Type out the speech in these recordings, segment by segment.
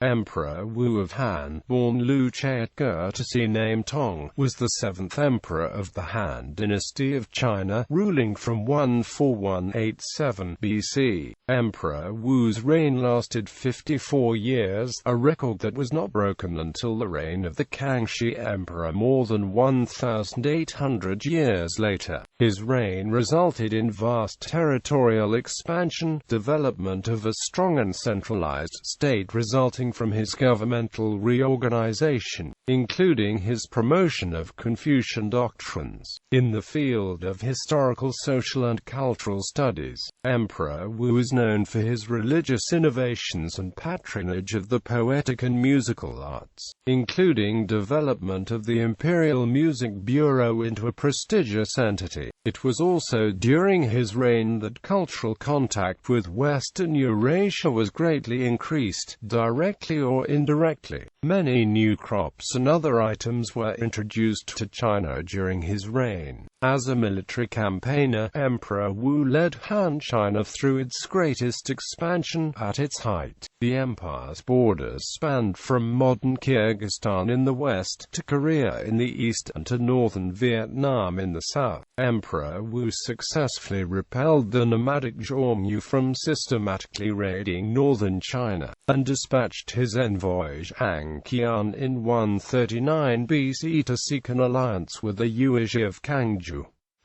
Emperor Wu of Han, born Liu Che at courtesy name Tong, was the 7th emperor of the Han dynasty of China, ruling from 14187 BC. Emperor Wu's reign lasted 54 years, a record that was not broken until the reign of the Kangxi Emperor more than 1,800 years later. His reign resulted in vast territorial expansion, development of a strong and centralized state resulting from his governmental reorganization, including his promotion of Confucian doctrines. In the field of historical, social and cultural studies, Emperor Wu is known for his religious innovations and patronage of the poetic and musical arts, including development of the Imperial Music Bureau into a prestigious entity. It was also during his reign that cultural contact with Western Eurasia was greatly increased, directly or indirectly. Many new crops and other items were introduced to China during his reign. As a military campaigner, Emperor Wu led Han China through its greatest expansion. At its height, the empire's borders spanned from modern Kyrgyzstan in the west, to Korea in the east, and to northern Vietnam in the south. Emperor Wu successfully repelled the nomadic Zhongyu from systematically raiding northern China, and dispatched his envoy Zhang Qian in 139 BC to seek an alliance with the Yuezhi of Kangxi.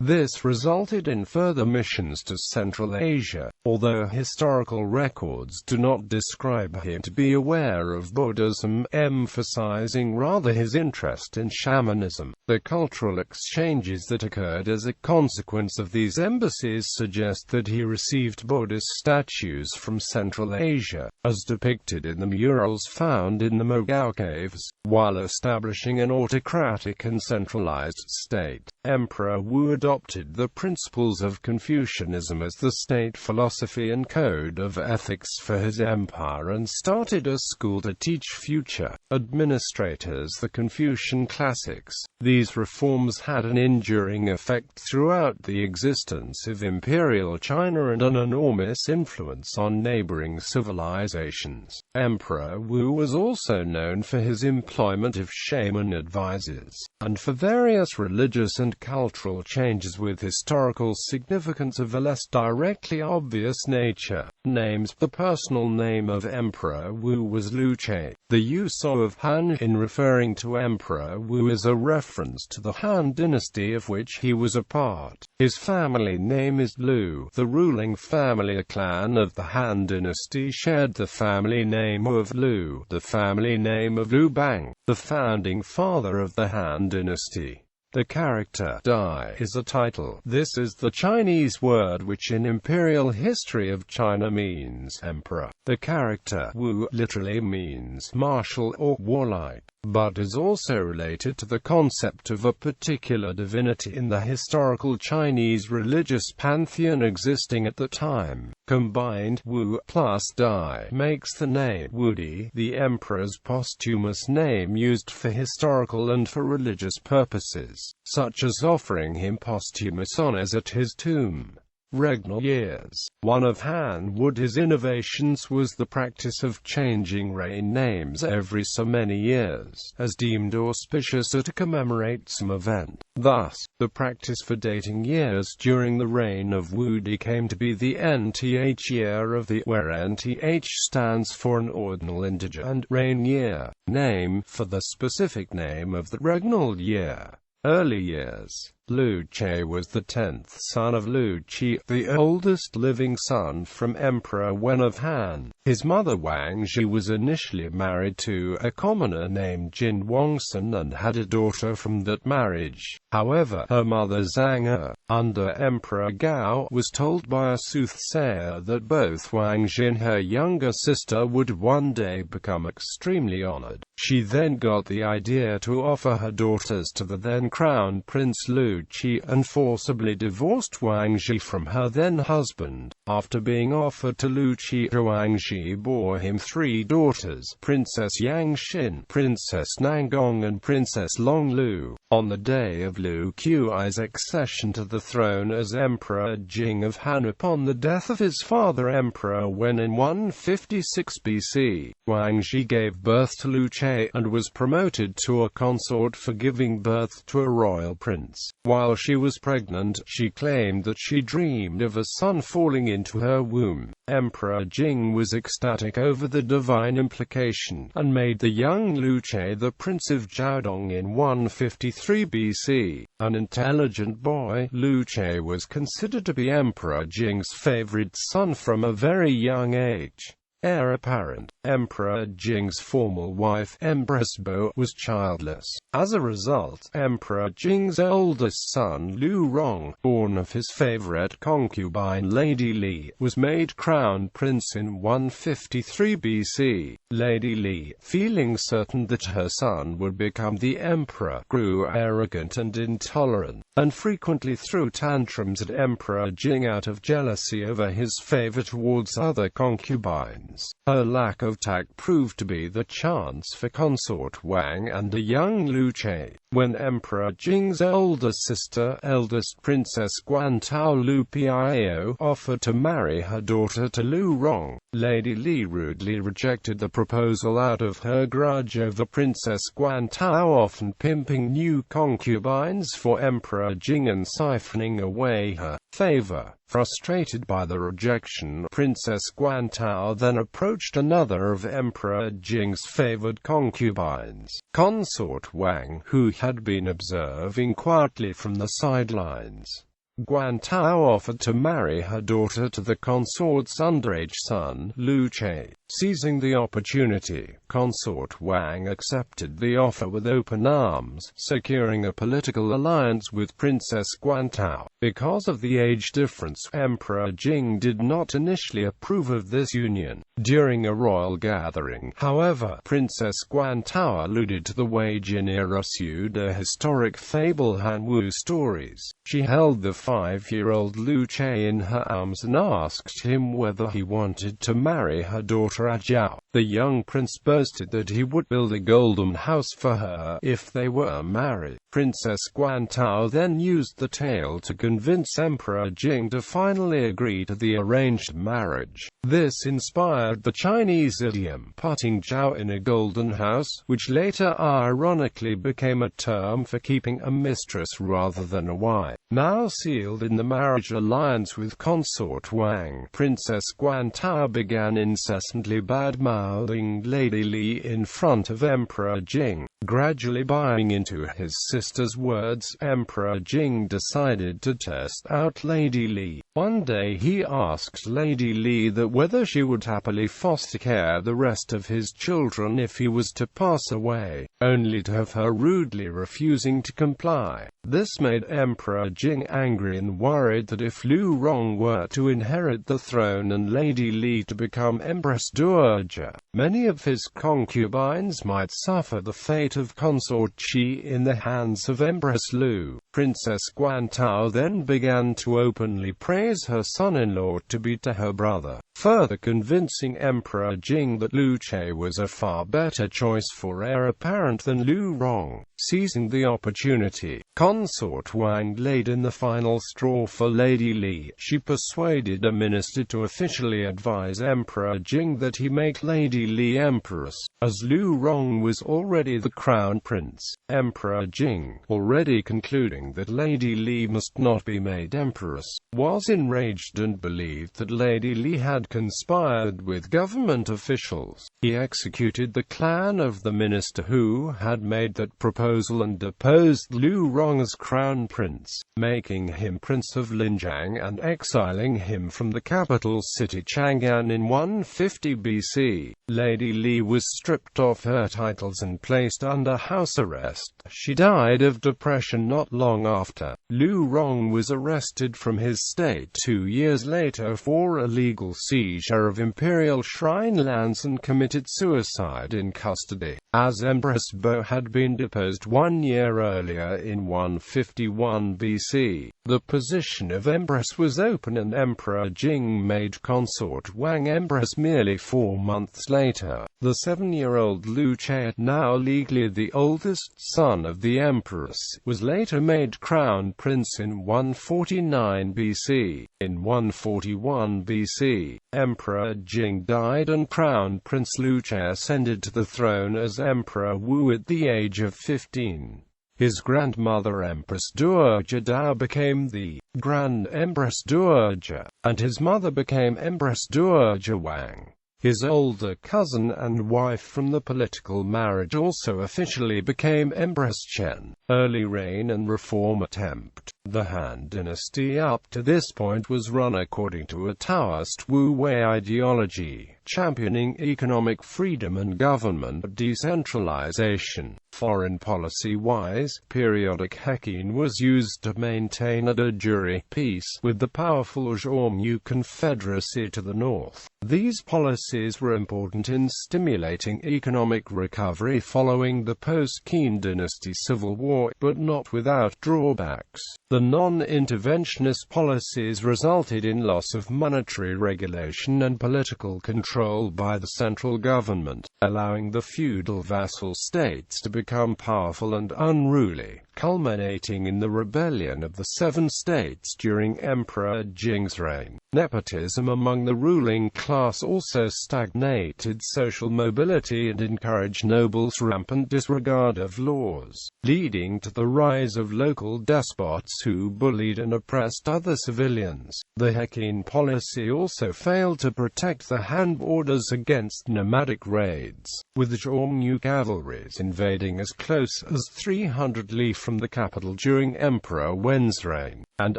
This resulted in further missions to Central Asia, although historical records do not describe him to be aware of Buddhism, emphasizing rather his interest in shamanism. The cultural exchanges that occurred as a consequence of these embassies suggest that he received Buddhist statues from Central Asia, as depicted in the murals found in the Mogao caves. While establishing an autocratic and centralized state, Emperor Wu adopted the principles of Confucianism as the state philosophy and code of ethics for his empire, and started a school to teach future administrators the Confucian classics. These reforms had an enduring effect throughout the existence of imperial China and an enormous influence on neighboring civilizations. Emperor Wu was also known for his employment of shaman advisors, and for various religious and cultural changes with historical significance of a less directly obvious nature. Names. The personal name of Emperor Wu was Liu Che. The use of Han in referring to Emperor Wu is a reference to the Han dynasty of which he was a part. His family name is Liu. The ruling family, a clan of the Han dynasty, shared the family name of Liu, the family name of Liu Bang, the founding father of the Han dynasty. The character Dai is a title. This is the Chinese word which in imperial history of China means emperor. The character Wu literally means martial or warlike, but is also related to the concept of a particular divinity in the historical Chinese religious pantheon existing at the time. Combined, Wu plus Dai makes the name Wudi, the emperor's posthumous name used for historical and for religious purposes, such as offering him posthumous honors at his tomb. Regnal years. One of Han Wudi's innovations was the practice of changing reign names every so many years, as deemed auspicious or to commemorate some event. Thus, the practice for dating years during the reign of Wudi came to be the nth year of the, where nth stands for an ordinal integer, and reign year, name, for the specific name of the regnal year. Early years. Liu Che was the 10th son of Liu Che, the oldest living son from Emperor Wen of Han. His mother Wang Zhi was initially married to a commoner named Jin Wangsun and had a daughter from that marriage. However, her mother Zhang Er, under Emperor Gao, was told by a soothsayer that both Wang Zhi and her younger sister would one day become extremely honored. She then got the idea to offer her daughters to the then crown Prince Liu. Liu Che and forcibly divorced Wang Zhi from her then-husband. After being offered to Liu Che, Wang Zhi bore him 3 daughters, Princess Yang Xin, Princess Nangong and Princess Long Lu. On the day of Liu Qi's accession to the throne as Emperor Jing of Han upon the death of his father Emperor Wen in 156 BC, Wang Zhi gave birth to Liu Che, and was promoted to a consort for giving birth to a royal prince. While she was pregnant, she claimed that she dreamed of a son falling into her womb. Emperor Jing was ecstatic over the divine implication, and made the young Liu Che the Prince of Jiaodong in 153 BC. An intelligent boy, Liu Che was considered to be Emperor Jing's favorite son from a very young age. Heir apparent, Emperor Jing's former wife, Empress Bo, was childless. As a result, Emperor Jing's eldest son, Liu Rong, born of his favorite concubine Lady Li, was made crown prince in 153 BC. Lady Li, feeling certain that her son would become the emperor, grew arrogant and intolerant, and frequently threw tantrums at Emperor Jing out of jealousy over his favor towards other concubines. Her lack of tact proved to be the chance for consort Wang and a young Liu Che. When Emperor Jing's elder sister, eldest Princess Guantao Lu Piao, offered to marry her daughter to Liu Rong, Lady Li rudely rejected the proposal out of her grudge over Princess Guantao often pimping new concubines for Emperor Jing and siphoning away her favor. Frustrated by the rejection, Princess Guantao then approached another of Emperor Jing's favored concubines, Consort Wang, who had been observing quietly from the sidelines. Guantao offered to marry her daughter to the consort's underage son, Liu Che. Seizing the opportunity, Consort Wang accepted the offer with open arms, securing a political alliance with Princess Guantao. Because of the age difference, Emperor Jing did not initially approve of this union. During a royal gathering, however, Princess Guantao alluded to the Wei Jin era pseudo-historic fable Han Wu stories. She held the 5-year-old Liu Che in her arms and asked him whether he wanted to marry her daughter Jiao. The young prince boasted that he would build a golden house for her if they were married. Princess Guantao then used the tale to convince Emperor Jing to finally agree to the arranged marriage. This inspired the Chinese idiom, putting Jiao in a golden house, which later ironically became a term for keeping a mistress rather than a wife. Now sealed in the marriage alliance with Consort Wang, Princess Guantao began incessantly bad-mouthing Lady Li in front of Emperor Jing. Gradually buying into his sister's words, Emperor Jing decided to test out Lady Li. One day he asked Lady Li that whether she would happily foster care the rest of his children if he was to pass away, only to have her rudely refusing to comply. This made Emperor Jing angry and worried that if Liu Rong were to inherit the throne and Lady Li to become Empress Dowager, many of his concubines might suffer the fate of Consort Qi in the hands of Empress Lu. Princess Guantao then began to openly praise her son-in-law to be to her brother, further convincing Emperor Jing that Liu Che was a far better choice for heir apparent than Liu Rong. Seizing the opportunity, Consort Wang laid in the final straw for Lady Li. She persuaded a minister to officially advise Emperor Jing that he make Lady Li empress, as Liu Rong was already the crown prince. Emperor Jing, already concluding that Lady Li must not be made empress, was enraged and believed that Lady Li had conspired with government officials. He executed the clan of the minister who had made that proposal and deposed Liu Rong as crown prince, making him Prince of Linjiang and exiling him from the capital city Chang'an in 150 BC. Lady Li was stripped of her titles and placed under house arrest. She died of depression not long after. Liu Rong was arrested from his state 2 years later for illegal seizure of imperial shrine lands and committed suicide in custody, as Empress Bo had been deposed 1 year earlier in 151 BC. The position of Empress was open and Emperor Jing made consort Wang Empress merely 4 months later. The 7-year-old Liu Che, now legally the oldest son of the Empress, was later made crown prince in 149 BC. In 141 BC, Emperor Jing died and Crown Prince Liu Che ascended to the throne as Emperor Wu at the age of 15. His grandmother Empress Dowager Dao became the Grand Empress Dowager, and his mother became Empress Dowager Wang. His older cousin and wife from the political marriage also officially became Empress Chen. Early reign and reform attempt. The Han dynasty up to this point was run according to a Taoist Wu Wei ideology, championing economic freedom and government decentralization. Foreign policy-wise, periodic hacking was used to maintain a de jure peace with the powerful Zhongyu Confederacy to the north. These policies were important in stimulating economic recovery following the post-Qin dynasty civil war, but not without drawbacks. The non-interventionist policies resulted in loss of monetary regulation and political control by the central government, allowing the feudal vassal states to become powerful and unruly, culminating in the rebellion of the 7 states during Emperor Jing's reign. Nepotism among the ruling class also stagnated social mobility and encouraged nobles' rampant disregard of laws, leading to the rise of local despots who bullied and oppressed other civilians. The hacking policy also failed to protect the Han borders against nomadic raids, with Zhongyu cavalries invading as close as 300 li from the capital during Emperor Wen's reign, and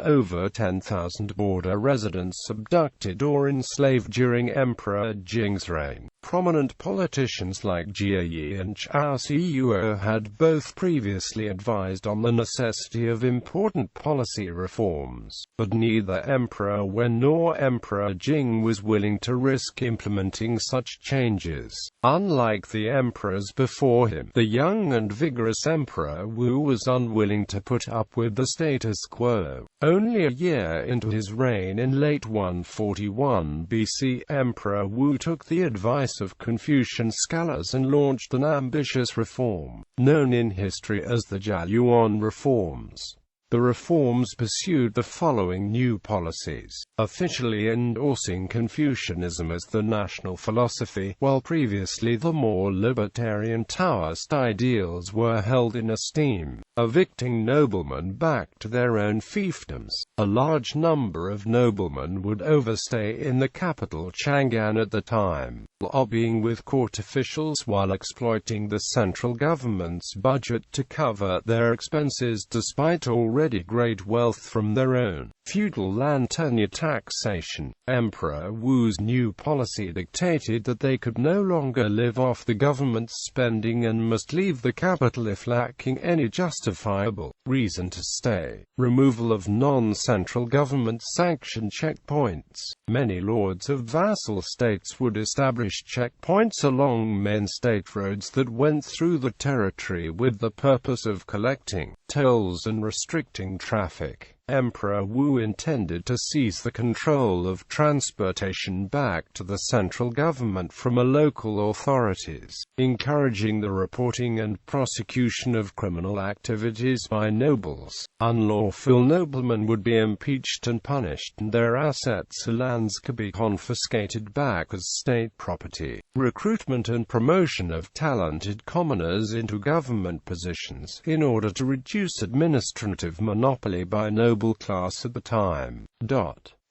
over 10,000 border residents abducted or enslaved during Emperor Jing's reign. Prominent politicians like Jia Yi and Chao Siyuo had both previously advised on the necessity of important policy reforms, but neither Emperor Wen nor Emperor Jing was willing to risk implementing such changes. Unlike the emperors before him, the young and vigorous Emperor Wu was unwilling to put up with the status quo. Only a year into his reign in late 141 BC, Emperor Wu took the advice of Confucian scholars and launched an ambitious reform, known in history as the Jiayuan reforms. The reforms pursued the following new policies: officially endorsing Confucianism as the national philosophy, while previously the more libertarian Taoist ideals were held in esteem; evicting noblemen back to their own fiefdoms. A large number of noblemen would overstay in the capital Chang'an at the time, lobbying with court officials while exploiting the central government's budget to cover their expenses despite already great wealth from their own. Feudal land tenure taxation. Emperor Wu's new policy dictated that they could no longer live off the government's spending and must leave the capital if lacking any justifiable reason to stay. Removal of non-central government sanctioned checkpoints. Many lords of vassal states would establish checkpoints along main state roads that went through the territory with the purpose of collecting tolls and restricting traffic. Emperor Wu intended to seize the control of transportation back to the central government from local authorities, encouraging the reporting and prosecution of criminal activities by nobles. Unlawful noblemen would be impeached and punished, and their assets and lands could be confiscated back as state property. Recruitment and promotion of talented commoners into government positions, in order to reduce administrative monopoly by noble class at the time.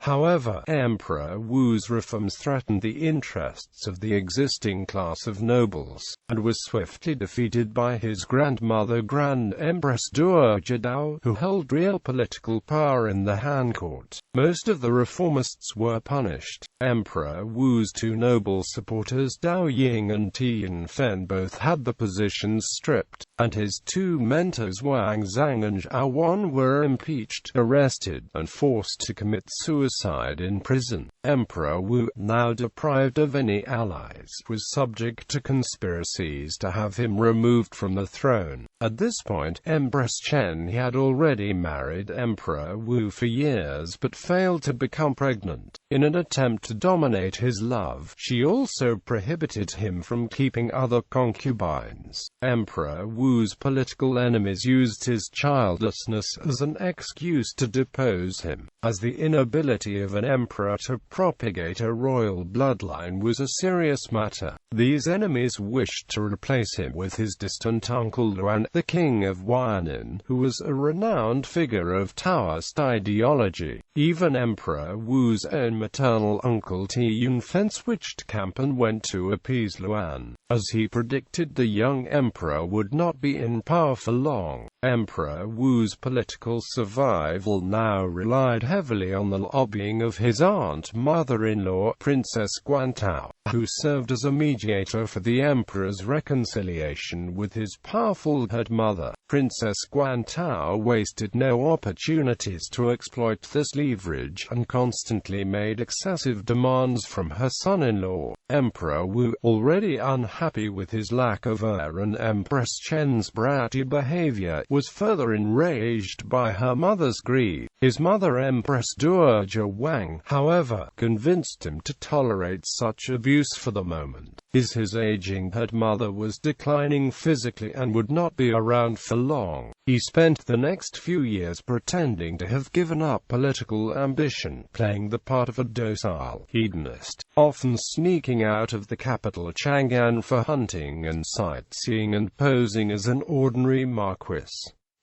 However, Emperor Wu's reforms threatened the interests of the existing class of nobles, and was swiftly defeated by his grandmother Grand Empress Dowager Dao, who held real political power in the Han court. Most of the reformists were punished. Emperor Wu's 2 noble supporters Dao Ying and Tian Fen both had the positions stripped. and his two mentors Wang Zhang and Zhao Wan were impeached, arrested, and forced to commit suicide in prison. Emperor Wu, now deprived of any allies, was subject to conspiracies to have him removed from the throne. At this point, Empress Chen had already married Emperor Wu for years but failed to become pregnant. In an attempt to dominate his love, she also prohibited him from keeping other concubines. Emperor Wu's political enemies used his childlessness as an excuse to depose him, as the inability of an emperor to propagate a royal bloodline was a serious matter. These enemies wished to replace him with his distant uncle Luan, the king of Huanan, who was a renowned figure of Taoist ideology. Even Emperor Wu's own maternal uncle Yunfen switched camp and went to appease Luan, as he predicted the young emperor would not be in power for long. Emperor Wu's political survival now relied heavily on the lobbying of his aunt mother-in-law, Princess Guantao, who served as a mediator for the emperor's reconciliation with his powerful head mother. Princess Guantao wasted no opportunities to exploit this leverage, and constantly made excessive demands from her son-in-law. Emperor Wu, already unhappy with his lack of heir and Empress Chen's bratty behavior, was further enraged by her mother's greed. His mother, Empress Dowager Wang, however, convinced him to tolerate such abuse for the moment. His aging head mother was declining physically and would not be around for long. He spent the next few years pretending to have given up political ambition, playing the part of a docile hedonist, often sneaking out of the capital Chang'an for hunting and sightseeing and posing as an ordinary marquis,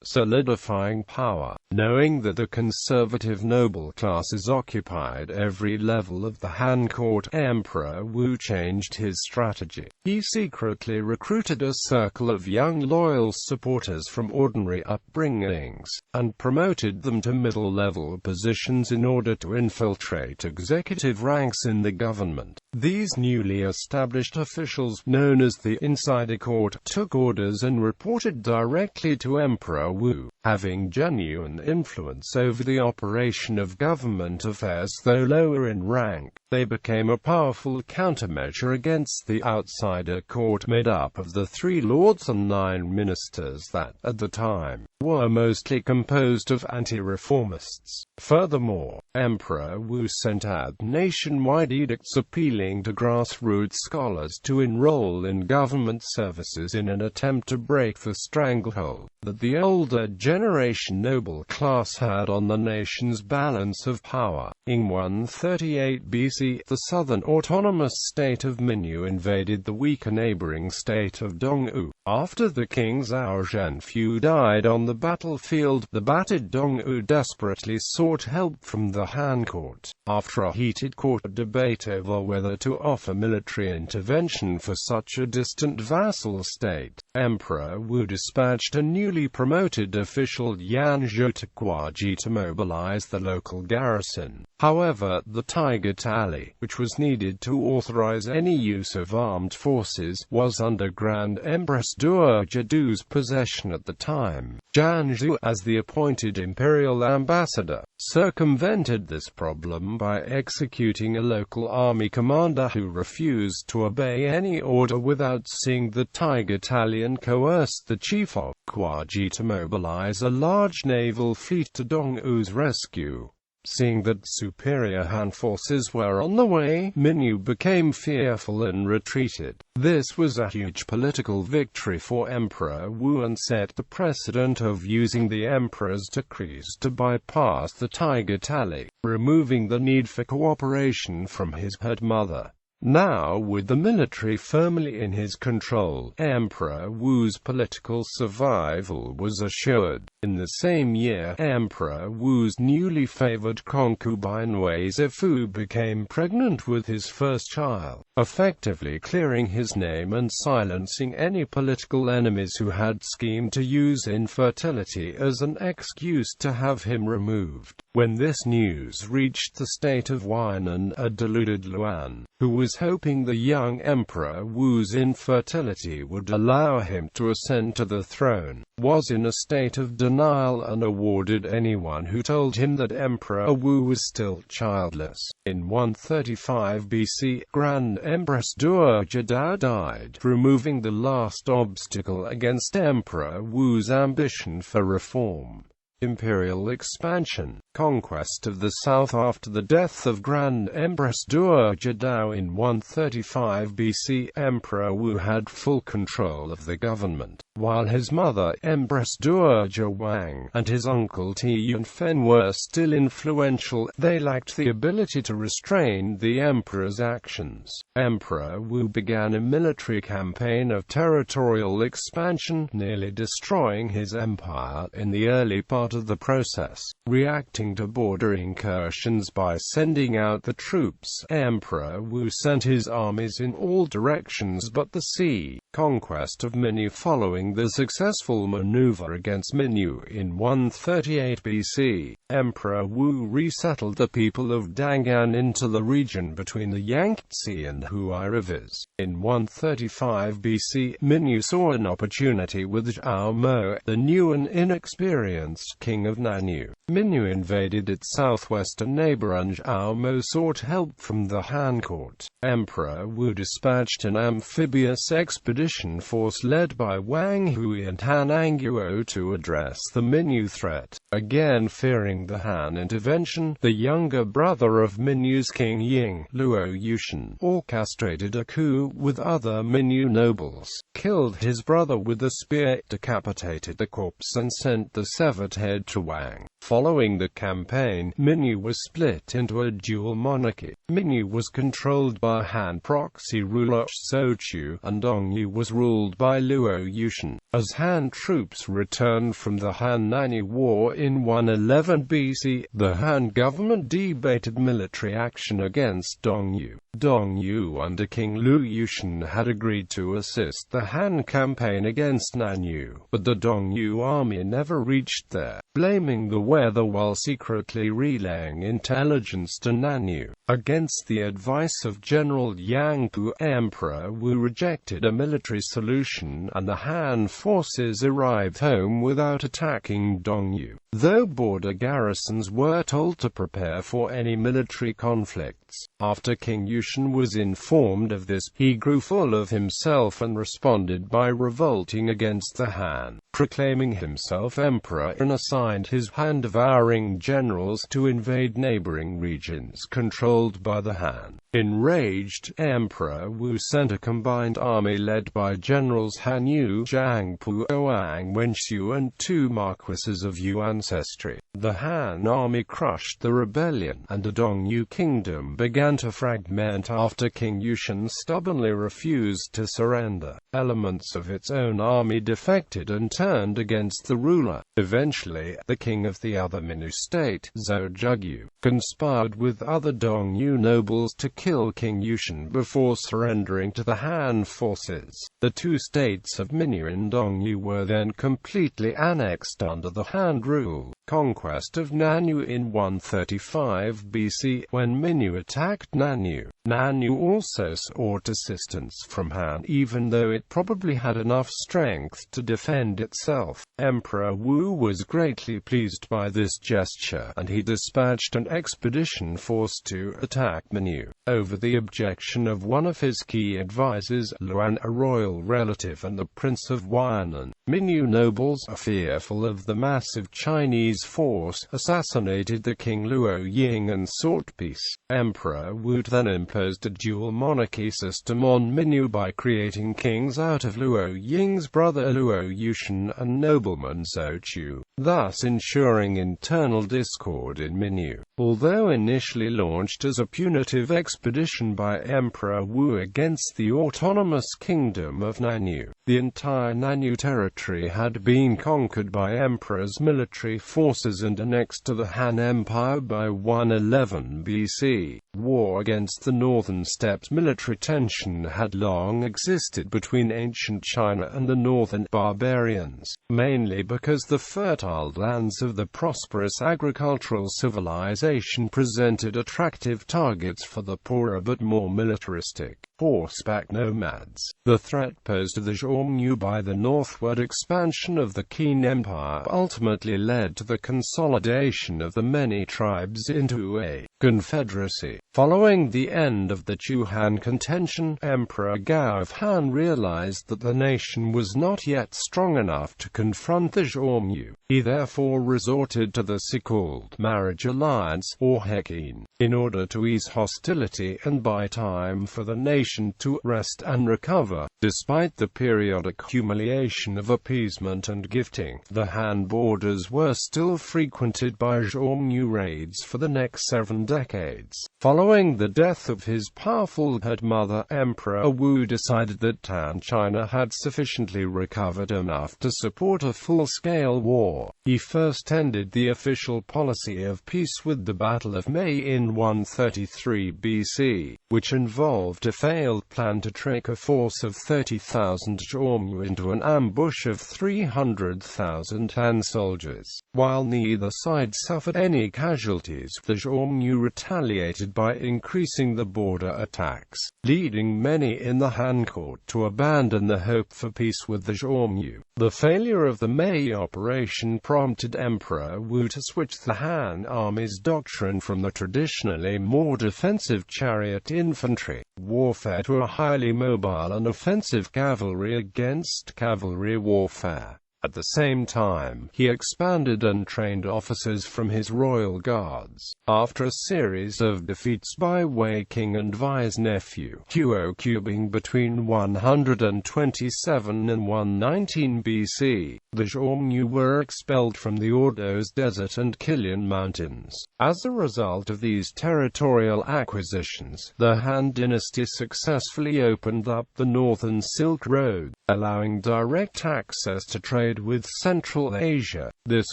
solidifying power. Knowing that the conservative noble classes occupied every level of the Han court, Emperor Wu changed his strategy. He secretly recruited a circle of young loyal supporters from ordinary upbringings, and promoted them to middle-level positions in order to infiltrate executive ranks in the government. These newly established officials, known as the Insider Court, took orders and reported directly to Emperor Wu, having genuine influence over the operation of government affairs. Though lower in rank, they became a powerful countermeasure against the outsider court made up of the 3 lords and 9 ministers that, at the time, were mostly composed of anti-reformists. Furthermore, Emperor Wu sent out nationwide edicts appealing to grassroots scholars to enroll in government services in an attempt to break the stranglehold that the older generation noble class had on the nation's balance of power. In 138 BC, the southern autonomous state of Nan Yu invaded the weaker neighboring state of Dongwu. After the king Zhao Zhenfu died on the battlefield, the battered Dongwu desperately sought help from the Han court. After a heated court debate over whether to offer military intervention for such a distant vassal state, Emperor Wu dispatched a newly promoted official Yan Zhou to Guaji to mobilize the local garrison. However, the Tiger Tally, which was needed to authorize any use of armed forces, was under Grand Empress Dowager Du's possession at the time. Zhang Zhu, as the appointed imperial ambassador, circumvented this problem by executing a local army commander who refused to obey any order without seeing the Tiger Tally, and coerced the chief of Guaji to mobilize a large naval fleet to Dongwu's rescue. Seeing that superior Han forces were on the way, Nan Yu became fearful and retreated. This was a huge political victory for Emperor Wu and set the precedent of using the emperor's decrees to bypass the Tiger Tally, removing the need for cooperation from his head mother. Now, with the military firmly in his control, Emperor Wu's political survival was assured. In the same year, Emperor Wu's newly favored concubine Wei Zifu became pregnant with his first child. effectively clearing his name and silencing any political enemies who had schemed to use infertility as an excuse to have him removed. When this news reached the state of Huainan, a deluded Luan, who was hoping the young Emperor Wu's infertility would allow him to ascend to the throne, was in a state of denial and awarded anyone who told him that Emperor Wu was still childless. In 135 BC, Grand Empress Dua Jadao died, removing the last obstacle against Emperor Wu's ambition for reform. Imperial expansion, conquest of the south. After the death of Grand Empress Dua Jadao in 135 BC, Emperor Wu had full control of the government, while his mother, Empress Dua Jawang, and his uncle Tianfen were still influential. They lacked the ability to restrain the emperor's actions. Emperor Wu began a military campaign of territorial expansion, nearly destroying his empire in the early part of the process. Reacting to border incursions by sending out the troops, Emperor Wu sent his armies in all directions but the sea. Conquest of Nan Yu. Following the successful maneuver against Nan Yu in 138 BC, Emperor Wu resettled the people of Dangan into the region between the Yangtze and Huai rivers. In 135 BC, Nan Yu saw an opportunity with Zhao Mo, the new and inexperienced king of Nan Yu. Nan Yu invaded its southwestern neighbor and Zhao Mo sought help from the Han court. Emperor Wu dispatched an amphibious expedition force led by Wang Hui and Han Anguo to address the Nan Yu threat. Again fearing the Han intervention, the younger brother of Nan Yu's King Ying, Luo Yushan, orchestrated a coup with other Nan Yu nobles, killed his brother with a spear, decapitated the corpse and sent the severed head to Wang. Following the campaign, Nan Yu was split into a dual monarchy. Nan Yu was controlled by Han proxy ruler Shou, and Dong Yu was ruled by Luo Yushan. As Han troops returned from the Han-Nan Yu War in 111 BC, the Han government debated military action against Dong Yu. Dong Yu under King Luo Yushan had agreed to assist the Han campaign against Nan Yu, but the Dong Yu army never reached there, blaming the weather while secretly relaying intelligence to Nan Yu. Against the advice of General Yang Pu, Emperor Wu rejected a military solution, and the Han forces arrived home without attacking Dong Yu, though border garrisons were told to prepare for any military conflicts. After King Yushan was informed of this, he grew full of himself and responded by revolting against the Han, proclaiming himself emperor, and assigned his Han-devouring generals to invade neighboring regions controlled by the Han. Enraged, Emperor Wu sent a combined army led by generals Han Yu, Zhang Pu, Oang Wenxiu and two marquises of Yu ancestry. The Han army crushed the rebellion, and the Dong Yu kingdom began to fragment after King Yushan stubbornly refused to surrender. Elements of its own army defected and turned against the ruler. Eventually, the king of the other Minu state, Zhou Zhugyu, conspired with other Dong Yu nobles to kill King Yushan before surrendering to the Han forces. The two states of Minu and Dong Yu were then completely annexed under the Han rule. Conquest of Nan Yu in 135 BC, when Minu attacked Nan Yu. Nan Yu also sought assistance from Han, even though it probably had enough strength to defend itself. Emperor Wu was greatly pleased by this gesture, and he dispatched an expedition force to attack Nan Yu. Over the objection of one of his key advisors, Luan, a royal relative and the Prince of Huainan, Minu nobles, fearful of the massive Chinese force, assassinated the king Luo Ying and sought peace. Emperor Wu then imposed a dual monarchy system on Minu by creating kings out of Luo Ying's brother Luo Yushan and nobleman Zhou Chu, thus ensuring internal discord in Minu. Although initially launched as a punitive expedition by Emperor Wu against the autonomous kingdom of Nan Yu, The entire Nan Yu territory had been conquered by Emperor's military forces and annexed to the Han Empire by 111 BC. War against the northern steppes. Military tension had long existed between ancient China and the northern barbarians, mainly because the fertile lands of the prosperous agricultural civilization presented attractive targets for the poorer but more militaristic horseback nomads. The threat posed to the Xiongnu by the northward expansion of the Qin Empire ultimately led to the consolidation of the many tribes into a confederacy. Following the end of the Chu-Han contention, Emperor Gao of Han realized that the nation was not yet strong enough to confront the Xiongnu. He therefore resorted to the so-called marriage alliance, or Heqin, in order to ease hostility and buy time for the nation to rest and recover. Despite the periodic humiliation of appeasement and gifting, the Han borders were still frequented by Xiongnu raids for the next 7 decades. Following the death of his powerful head mother, Emperor Wu decided that Han China had sufficiently recovered enough to support a full-scale war. He first ended the official policy of peace with the Battle of Mei in 133 BC, which involved a failed plan to trick a force of 30,000 Xiongnu into an ambush of 300,000 Han soldiers. While neither side suffered any casualties, the Xiongnu retaliated by increasing the border attacks, leading many in the Han court to abandon the hope for peace with the Xiongnu. The failure of the Mei operation prompted Emperor Wu to switch the Han army's doctrine from the traditionally more defensive chariot infantry warfare to a highly mobile and offensive cavalry against cavalry warfare. At the same time, he expanded and trained officers from his royal guards. After a series of defeats by Wei King and Vai's nephew, Huo Qubing between 127 and 119 BC, the Xiongnu were expelled from the Ordos Desert and Kilian Mountains. As a result of these territorial acquisitions, the Han dynasty successfully opened up the northern Silk Road, allowing direct access to trade with Central Asia. This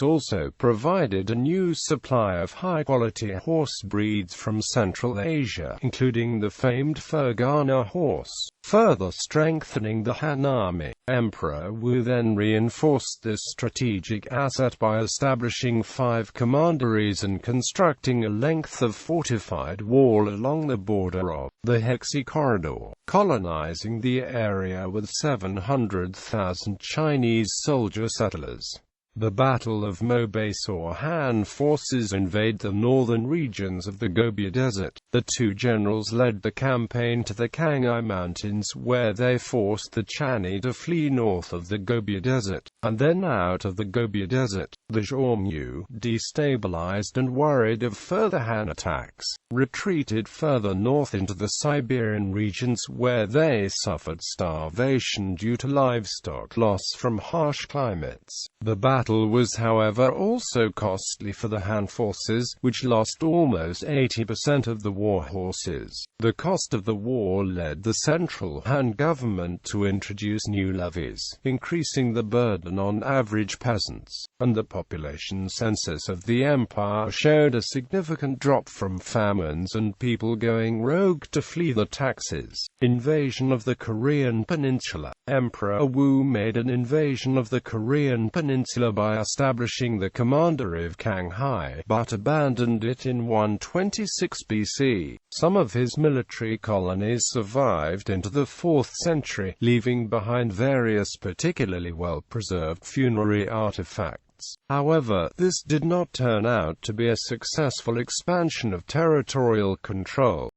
also provided a new supply of high-quality horse breeds from Central Asia, including the famed Fergana horse, further strengthening the Han army. Emperor Wu then reinforced this strategic asset by establishing 5 commanderies and constructing a length of fortified wall along the border of the Hexi Corridor, colonizing the area with 700,000 Chinese soldier settlers. The Battle of Mobei saw Han forces invade the northern regions of the Gobi Desert. The two generals led the campaign to the Kangxi Mountains, where they forced the Chani to flee north of the Gobi Desert, and then out of the Gobi Desert. The Xiongnu, destabilized and worried of further Han attacks, retreated further north into the Siberian regions, where they suffered starvation due to livestock loss from harsh climates. The battle was, however, also costly for the Han forces, which lost almost 80% of the war horses. The cost of the war led the central Han government to introduce new levies, increasing the burden on average peasants, and the population census of the empire showed a significant drop from famines and people going rogue to flee the taxes. Invasion of the Korean Peninsula. Emperor Wu made an invasion of the Korean Peninsula by establishing the commandery of Kangxi, but abandoned it in 126 BC. Some of his military colonies survived into the 4th century, leaving behind various particularly well-preserved funerary artifacts. However, this did not turn out to be a successful expansion of territorial control.